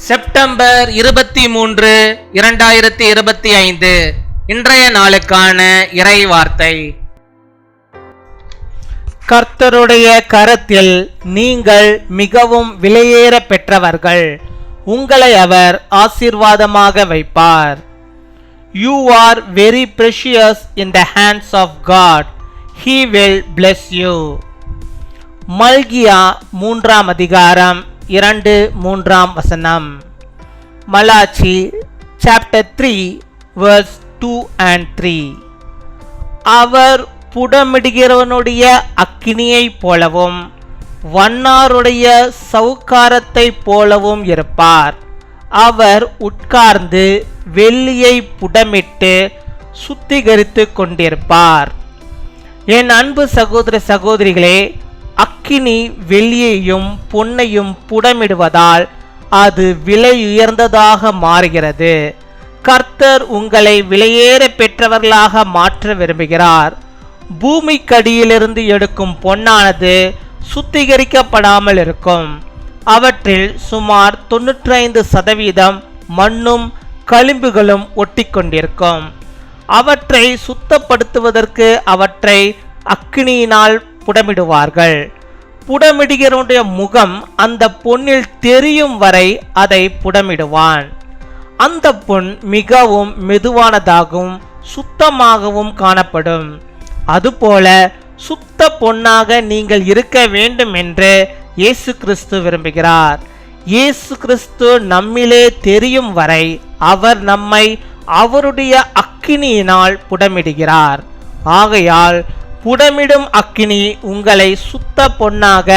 September 23, 2025 இன்றைய நாளுக்கான இறை வார்த்தை. கர்த்தருடைய கரத்தில் நீங்கள் மிகவும் விலையேற பெற்றவர்கள், உங்களை அவர் ஆசீர்வாதமாக வைப்பார். You are very precious in the hands of God. He will bless you. மல்கியா 3ஆம் அதிகாரம் 2-3 வசனம். மலாச்சி chapter 3 verse 2 and 3. அவர் புடமிடுகிறவனுடைய அக்கினியைப் போலவும் வண்ணாருடைய சவுக்காரத்தை போலவும் இருப்பார். அவர் உட்கார்ந்து வெள்ளியை புடமிட்டு சுத்திகரித்து கொண்டிருப்பார். என் அன்பு சகோதர சகோதரிகளே, அக்கினி வெள்ளியையும் பொன்னையும் புடமிடுவதால் அது விலை உயர்ந்ததாக மாறுகிறது. கர்த்தர் உங்களை விலையேற பெற்றவர்களாக மாற்ற விரும்புகிறார். பூமிக்கடியிலிருந்து எடுக்கும் பொன்னானது சுத்திகரிக்கப்படாமல் இருக்கும். அவற்றில் சுமார் 95% மண்ணும் களிம்புகளும் ஒட்டி கொண்டிருக்கும். அவற்றை சுத்தப்படுத்துவதற்கு அவற்றை அக்கினியினால் புடமிடுவார்கள். புடமிடுகிறவனுடைய முகம் அந்த பொன்னில் தெரியும் வரை அதை புடமிடுவான். அந்த பொன் மிகவும் மெதுவானதாகவும் சுத்தமாகவும் காணப்படும். அதுபோல சுத்த பொன்னாக நீங்கள் இருக்க வேண்டும் என்று இயேசு கிறிஸ்து விரும்புகிறார். இயேசு கிறிஸ்து நம்மிலே தெரியும் வரை அவர் நம்மை அவருடைய அக்கினியினால் புடமிடுகிறார். ஆகையால் புடமிடும் அக்கினி உங்களை சுத்த பொன்னாக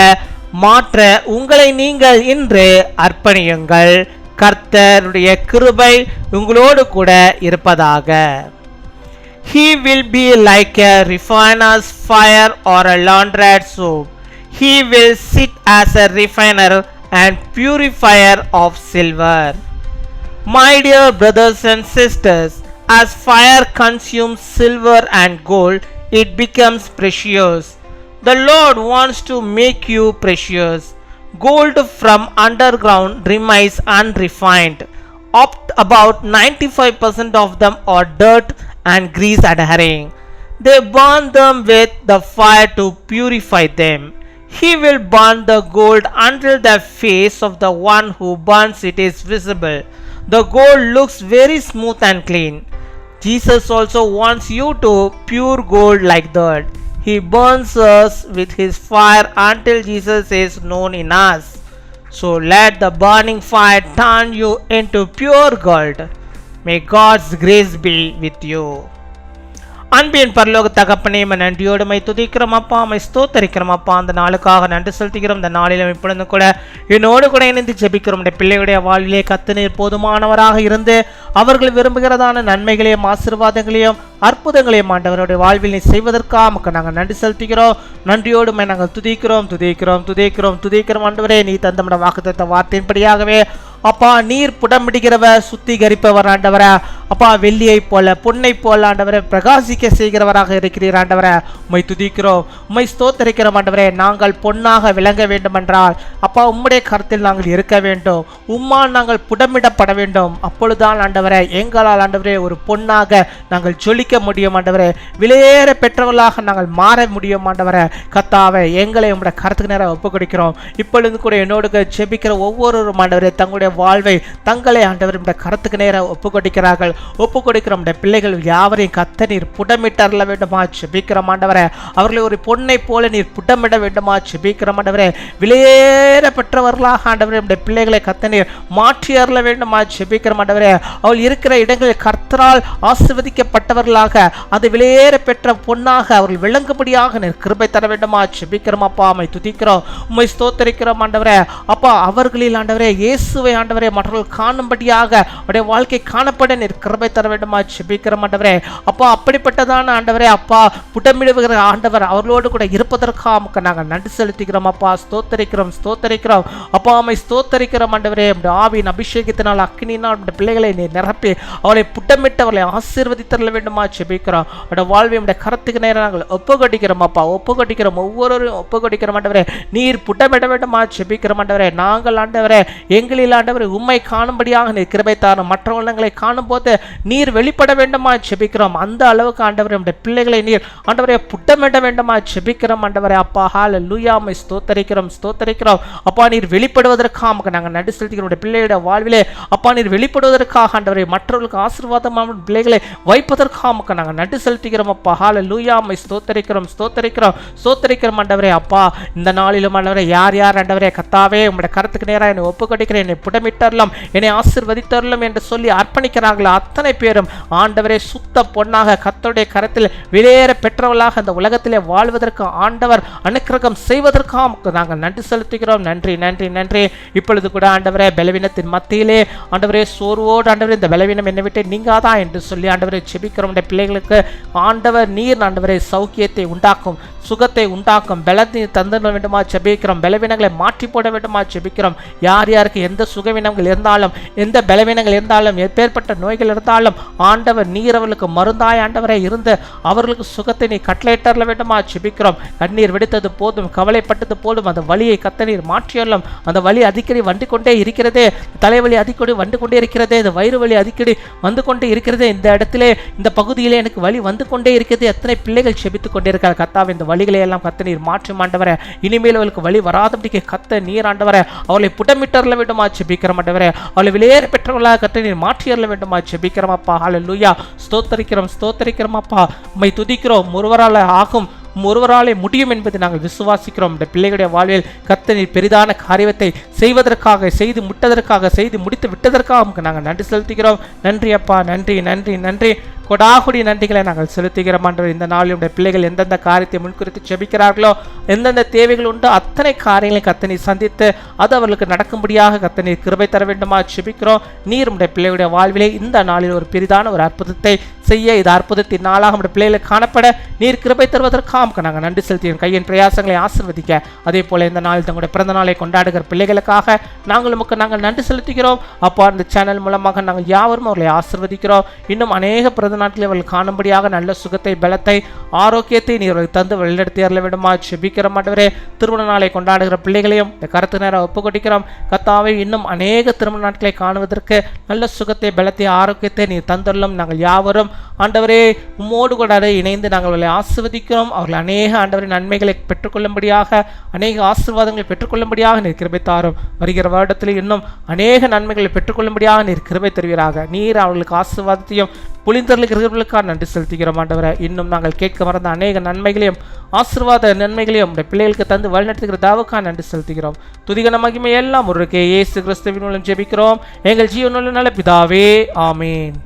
மாற்ற உங்களை நீங்கள் இன்று அர்ப்பணியுங்கள். கர்த்தருடைய கிருபை உங்களோடு கூட இருப்பதாக. He will be like a refiner's fire or a launderer's soap. He will sit as a refiner and purifier of silver. My dear brothers and sisters, as fire consumes silver and gold, it becomes precious. The Lord wants to make you precious. Gold from underground remains unrefined. About 95% of them are dirt and grease adhering. They burn them with the fire to purify them. He will burn the gold until the face of the one who burns it is visible. The gold looks very smooth and clean. Jesus also wants you to pure gold like that. He burns us with his fire until Jesus is known in us. So let the burning fire turn you into pure gold. May God's grace be with you. அன்பின் பரலோக தகப்பனே, நன்றியோடு my துதிக்கிறோம் அப்பா, my ஸ்தோத்தரிக்கிறோம் அப்பா. அந்த நாளுக்காக நன்றி செலுத்துகிறோம். இந்த நாளிலும் இப்பொழுது கூட என்னோடு கூட இணைந்து ஜெபிக்கிறோம். பிள்ளைகளுடைய வாழ்விலே கர்த்தர் போதுமானவராக இருந்து அவர்கள் விரும்புகிறதான நன்மைகளையும் ஆசீர்வாதங்களையும் அற்புதங்களையும் ஆண்டவருடைய வாழ்வில் நீ செய்வதற்காக நமக்கு நாங்கள் நன்றி செலுத்துகிறோம். நன்றியோடு நாங்கள் துதிக்கிறோம் ஆண்டவரே. நீ தந்தமிட வாக்குத்தத்த வார்த்தையின்படியாகவே அப்பா, நீர் புடமிடுகிறவர் சுத்திகரிப்பவர் ஆண்டவரே. அப்பா, வெள்ளியை போல பொன்னை போல ஆண்டவரே பிரகாசிக்க செய்கிறவராக இருக்கிறீர் ஆண்டவரே. உம்மை துதிக்கிறோம், உம்மை ஸ்தோத்தரிக்கிறோம் ஆண்டவரே. நாங்கள் பொன்னாக விளங்க வேண்டும் என்றால் அப்பா உம்முடைய கருத்தில் நாங்கள் இருக்க வேண்டும். உம்மால் நாங்கள் புடமிடப்பட வேண்டும். அப்பொழுதுதான் ஆண்டவரே எங்களால் ஆண்டவரே ஒரு பொன்னாக நாங்கள் ஜொலிக்க முடியும் ஆண்டவரே. விலையேற பெற்றவர்களாக நாங்கள் மாற முடியும் ஆண்டவரே. கர்த்தாவே, எங்களை உம்முடைய கருத்துக்கு நேரம் ஒப்பு கொடுக்கிறோம். இப்பொழுது கூட என்னோடு ஜெபிக்கிற ஒவ்வொருவரும் ஆண்டவரே தங்களுடைய வாழ்வை தங்களை ஆண்டவர் கருத்துக்கு நேரம் ஒப்பு கொடுக்கிறார்கள். ஒப்பு கொடுக்கிறோம் பிள்ளைகள் யாவரையும் கர்த்தர் நீர் புடமிட்டறல வேண்டுமா ஜெபிக்கிறோம் ஆண்டவரே. அவர்களை ஒரு பொன்னை போல நீர் புடமிட வேண்டுமா ஜெபிக்கிறோம் ஆண்டவரே. விலையேற பெற்றவர்களாக ஆண்டவரே பிள்ளைகளை கர்த்தர் நீர் மாற்றி அருள வேண்டுமா ஜெபிக்கிறோம் ஆண்டவரே. அவள் இருக்கிற இடங்களில் கர்த்தரால் ஆசீர்வதிக்கப்பட்டவர்களாக அது விலையேற பெற்ற பொன்னாக அவர்கள் விளங்கும்படியாக நீர் கிருபை தர வேண்டுமா ஜெபிக்கிறோம் அப்பா. உம்மை துதிக்கிறோம், உம்மை ஸ்தோத்தரிக்கிறோம் ஆண்டவரே. அப்பா, அவர்களில் ஆண்டவரே இயேசுவை ஆண்டவரே மற்றவர்கள் காணும்படியாக அவருடைய வாழ்க்கை காணப்பட நீர் கிருபை தர வேண்டுமா ஜெபிக்கிறோம் ஆண்டவரே. அப்பா அப்படிப்பட்டதான ஆண்டவரே அப்பா புடமிடுகிற ஆண்டவர் அவர்களோடு கூட இருப்பதற்காக நாங்கள் நன்றி செலுத்துகிறோம் அப்பா. ஸ்தோத்தரிக்கிறோம் அப்பா. அம்மை ஸ்தோத்தரிக்கிறோம் ஆண்டவரே. ஆவியின் அபிஷேகத்தினால் அக்கினினால் பிள்ளைகளை நீ நிரப்பி அவளை புட்டமிட்டு அவளை ஆசீர்வதித்தர வேண்டுமா ஜெபிக்கிறோம். அவருடைய வாழ்வை கரத்துக்கு நேரம் நாங்கள் ஒப்புக்கொடுக்கிறோம் அப்பா. ஒப்புக்கொடுக்கிறோம், ஒவ்வொருவரும் ஒப்புக்கொடுக்கிறோம் ஆண்டவரே. நீர் புட்டமிட வேண்டுமா ஜெபிக்கிறோம் ஆண்டவரே. நாங்கள் ஆண்டவரே எங்களில் ஆண்டவரே உம்மை காணும்படியாக நீர் கிருபை தாரும். மற்ற உள்ளங்களை காணும் போது நீர் வெளிப்பட வேண்டுமா ஜெபிக்கிறோம். அந்த அளவுக்கு ஆண்டவரே நம்முடைய பிள்ளைகளை நீர் ஆண்டவரே புட்டமிட வேண்டுமா ஜெபிக்கிறோம் ஆண்டவரே அப்பா. ஹல்லேலூயா. உம்மை ஸ்தோத்தரிக்கிறோம் அப்பா. நீர் வெளிப்படுவதற்காக நாங்கள் நன்றி செலுத்துகிறோம். பிள்ளைகளுடைய வாழ்விலே அப்பா நீர் வெளிப்படுவதற்காக ஆண்டவரே மற்றவர்களுக்கு ஆசீர்வாதமான பிள்ளைகளை வைப்பதற்காக நாங்கள் நன்றி செலுத்துகிறோம் அப்பா. ஹல்லேலூயா. உம்மை ஸ்தோத்தரிக்கிறோம் ஆண்டவரே அப்பா. இந்த நாளிலும் ஆண்டவரே யார் ஆண்டவரே கர்த்தாவே உம்முடைய கரத்துக்கு நேராக என்னை ஒப்புக்கொடுக்கிறேன், என்னை புடமிட்டரலாம், என்னை ஆசீர்வதித்தரலாம் என்று சொல்லி அர்ப்பணிக்கிறார்கள் அத்தனை பேரும் ஆண்டவரே சுத்த பொன்னாக கர்த்தருடைய கரத்தில் விலையேற பெற்றவர்களாக அந்த உலகத்திலே வாழ்வதற்கு ஆண்டவர் அனுக்கிரகம் செய்வதற்காக நாங்கள் நன்றி செலுத்துகிறோம். நன்றி. இப்பொழுது கூட ஆண்டவரே பலவீனத்தின் மத்தியிலே ஆண்டவரே சோர்வோடு ஆண்டவரே இந்த பலவீனம் என்னை விட்டு நீங்காதா என்று சொல்லி ஆண்டவரை ஜெபிக்கிறோம். பிள்ளைகளுக்கு ஆண்டவர் நீர் ஆண்டவரே சௌக்கியத்தை உண்டாக்கும், சுகத்தை உண்டாக்கும், பலத்தை தந்துட வேண்டுமா ஜெபிக்கிறோம். பலவீனங்களை மாற்றி போட வேண்டுமா ஜெபிக்கிறோம். யாருக்கு எந்த சுகவீனங்கள் இருந்தாலும் எந்த பலவீனங்கள் இருந்தாலும் எப்பேற்பட்ட நோய்கள் இருந்தாலும் ஆண்டவர் நீர் அவர்களுக்கு மருந்தாய் ஆண்டவரை இருந்து அவர்களுக்கு சுகத்தை நீ கட்டளையிட்டர வேண்டுமா ஜெபிக்கிறோம். கண்ணீர் வெடித்தது போதும், கவலைப்பட்டது போதும், அந்த வலியை கத்தனீர் மாற்றியறலாம். அந்த வலி அடிக்கடி வந்து கொண்டே இருக்கிறதே, தலைவலி அடிக்கடி வந்து கொண்டே இருக்கிறதே, இந்த வயிறு வலி அடிக்கடி வந்து கொண்டே இருக்கிறதே, இந்த இடத்திலே இந்த பகுதியிலே எனக்கு வலி வந்து கொண்டே இருக்கிறது. எத்தனை பிள்ளைகள் செபித்துக் கொண்டே இருக்கிறார் கர்த்தாவே. இந்த வலிகளை எல்லாம் கத்த நீர் மாற்றும் ஆண்டவரே. இனிமேல் அவளுக்கு வலி வராதபடிக்கு கத்த நீர் ஆண்டவரே அவளை புடமிட்டறல வேண்டுமா ஜெபிக்கிறோம் ஆண்டவரே. அவளை வெளியேற பெற்றவர்களாக கத்த நீர் மாற்றியறல வேண்டுமா ஜெபிக்கிறோம் அப்பா. ஹல்லேலூயா. ஸ்தோத்தரிக்கிறோம் அப்பா. உம்மை துதிக்கிறோம். ஒருவரால் ஆகும், ஒருவராலே முடியும் என்பதை நாங்கள் விசுவாசிக்கிறோம். இந்த பிள்ளைகளுடைய வாழ்வில் கர்த்தர் நீர் பெரிதான காரியத்தை செய்வதற்காக, செய்து முட்டதற்காக, செய்து முடித்து விட்டதற்காக நாங்கள் நன்றி செலுத்துகிறோம். நன்றி அப்பா. நன்றி. கொடாகுடி நன்றிகளை நாங்கள் செலுத்துகிறோம் ஆண்டவரே. இந்த நாளில் பிள்ளைகள் எந்தெந்த காரியத்தை முன்குறித்து ஜெபிக்கிறார்களோ, எந்தெந்த தேவைகள் உண்டோ அத்தனை காரியங்களை கர்த்தர் சந்தித்து அது அவர்களுக்கு நடக்கும்படியாக கர்த்தர் நீர் கிருபை தர வேண்டுமா ஜெபிக்கிறோம். நீர் உடைய பிள்ளைகளுடைய வாழ்விலே இந்த நாளில் ஒரு பெரிதான ஒரு அற்புதத்தை செய்ய, இது அற்புதத்தின் நாளாக நம்முடைய பிள்ளைகளுக்கு காணப்பட நீர் கிருபை தருவதற்காக நாங்கள் நன்றி செலுத்துகிறோம். கையின் பிரயாசங்களை ஆசீர்வதிக்க, அதே போல இந்த நாளில் தங்களுடைய பிறந்த நாளை கொண்டாடுகிற பிள்ளைகளுக்காக நாங்கள் நன்றி செலுத்துகிறோம் அப்பா. இந்த சேனல் மூலமாக நாங்கள் யாவரும் அவர்களை ஆசீர்வதிக்கிறோம். இன்னும் அநேக பிறந்த நாட்களில் அவர்கள் காணும்படியாக நல்ல சுகத்தை, பலத்தை, ஆரோக்கியத்தை நீர் தந்து வழிநடத்தி அருள வேண்டுமா ஜெபிக்கிறோம் ஆண்டவரே. திருமண நாளை கொண்டாடுகிற பிள்ளைகளையும் இந்த கருத்து நேரம் ஒப்புக்கொடுக்கிறோம் கர்த்தாவே. இன்னும் அநேக திருமண நாட்களை காணுவதற்கு நல்ல சுகத்தை, பலத்தை, ஆரோக்கியத்தை நீர் தந்துள்ளோம். நாங்கள் யாவரும் ஆண்டவரே உம்மோடு கூட இணைந்து நாங்கள் அவர்களை ஆசீர்வதிக்கிறோம். அவர்கள் அநேக ஆண்டவரின் நன்மைகளை பெற்றுக்கொள்ளும்படியாக, அநேக ஆசீர்வாதங்களை பெற்றுக்கொள்ளும்படியாக நீர் கிருபை தாரும். வருகிற வருடத்தில் இன்னும் அநேக நன்மைகளை பெற்றுக்கொள்ளும்படியாக நீர் கிருபை தருவீராக. நீர் அவர்களுக்கு ஆசீர்வாதத்தையும் புலிந்தர்களுக்காக நன்றி செலுத்துகிறோம் ஆண்டவரே. இன்னும் நாங்கள் கேட்க மறந்த அநேக நன்மைகளையும் ஆசீர்வாத நன்மைகளையும் பிள்ளைகளுக்கு தந்து வழிநடத்துகிற தாவுக்காக நன்றி செலுத்துகிறோம். துதிகன மகிமை எல்லாம் ஒருவருக்கே இயேசு கிறிஸ்துவின் மூலம் ஜெபிக்கிறோம் எங்கள் ஜீவனுள்ள நல்ல பிதாவே. ஆமீன்.